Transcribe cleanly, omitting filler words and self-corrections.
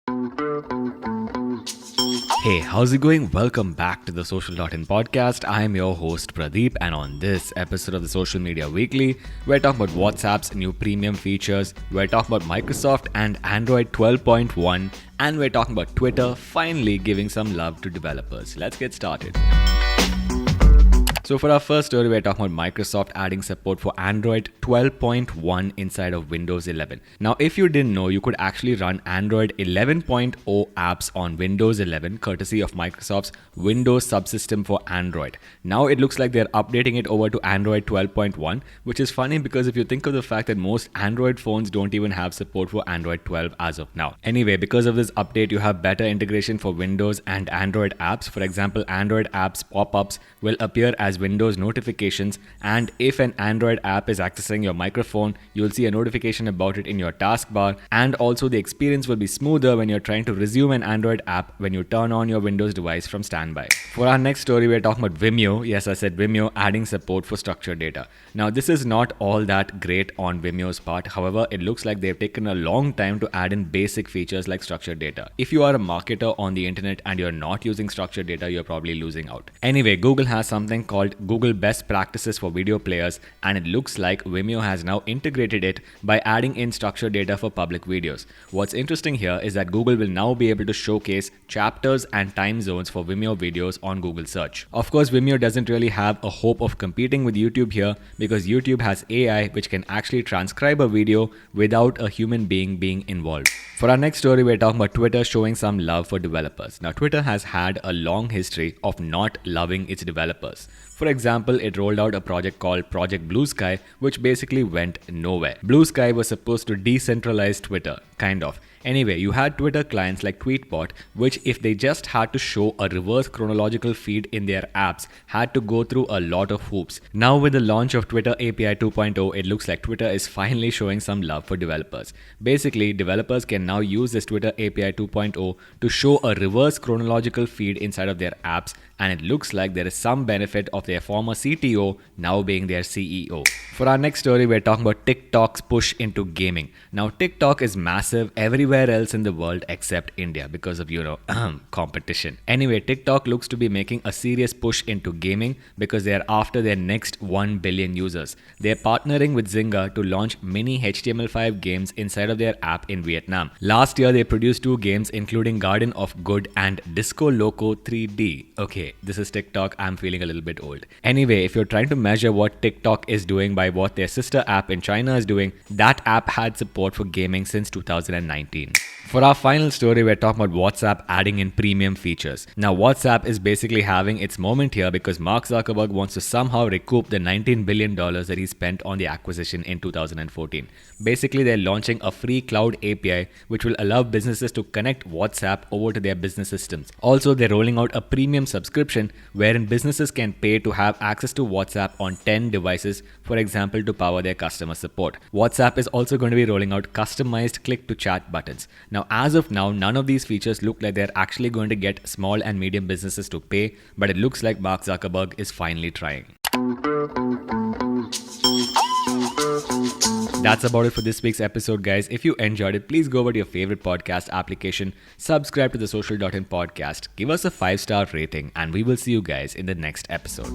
Hey, how's it going? Welcome back to the Social.in podcast. I am your host Pradeep, and on this episode of the Social Media Weekly, we're talking about WhatsApp's new premium features, we're talking about Microsoft and Android 12.1, and we're talking about Twitter finally giving some love to developers. Let's get started. So for our first story, we're talking about Microsoft adding support for Android 12.1 inside of Windows 11. Now, if you didn't know, you could actually run Android 11.0 apps on Windows 11, courtesy of Microsoft's Windows subsystem for Android. Now, it looks like they're updating it over to Android 12.1, which is funny because if you think of the fact that most Android phones don't even have support for Android 12 as of now. Anyway, because of this update, you have better integration for Windows and Android apps. For example, Android apps pop-ups will appear as Windows notifications, and if an Android app is accessing your microphone, you'll see a notification about it in your taskbar, and also the experience will be smoother when you're trying to resume an Android app when you turn on your Windows device from standby. For our next story, we're talking about Vimeo. Yes, I said Vimeo adding support for structured data. Now, this is not all that great on Vimeo's part. However, it looks like they've taken a long time to add in basic features like structured data. If you are a marketer on the internet and you're not using structured data, you're probably losing out. Anyway, Google has something called Google Best Practices for Video Players, and it looks like Vimeo has now integrated it by adding in structured data for public videos. What's interesting here is that Google will now be able to showcase chapters and time zones for Vimeo videos on Google search. Of course, Vimeo doesn't really have a hope of competing with YouTube here because YouTube has AI which can actually transcribe a video without a human being involved. For our next story, we're talking about Twitter showing some love for developers. Now, Twitter has had a long history of not loving its developers. For example, it rolled out a project called Project Blue Sky, which basically went nowhere. Blue Sky was supposed to decentralize Twitter, kind of. Anyway, you had Twitter clients like Tweetbot, which if they just had to show a reverse chronological feed in their apps, had to go through a lot of hoops. Now with the launch of Twitter API 2.0, it looks like Twitter is finally showing some love for developers. Basically, developers can now use this Twitter API 2.0 to show a reverse chronological feed inside of their apps, and it looks like there is some benefit of their former CTO now being their CEO. For our next story, we're talking about TikTok's push into gaming. Now, TikTok is massive everywhere else in the world except India because of, competition. Anyway, TikTok looks to be making a serious push into gaming because they're after their next 1 billion users. They're partnering with Zynga to launch mini HTML5 games inside of their app in Vietnam. Last year, they produced 2 games including Garden of Good and Disco Loco 3D. Okay, this is TikTok. I'm feeling a little bit old. Anyway, if you're trying to measure what TikTok is doing by what their sister app in China is doing, that app had support for gaming since 2019. For our final story, we're talking about WhatsApp adding in premium features. Now, WhatsApp is basically having its moment here because Mark Zuckerberg wants to somehow recoup the $19 billion that he spent on the acquisition in 2014. Basically, they're launching a free cloud API which will allow businesses to connect WhatsApp over to their business systems. Also, they're rolling out a premium subscription wherein businesses can pay to have access to WhatsApp on 10 devices, for example, to power their customer support. WhatsApp is also going to be rolling out customized click-to-chat buttons. Now, as of now, none of these features look like they're actually going to get small and medium businesses to pay, but it looks like Mark Zuckerberg is finally trying. That's about it for this week's episode, guys. If you enjoyed it, please go over to your favorite podcast application, subscribe to the Social.in podcast, give us a 5-star rating, and we will see you guys in the next episode.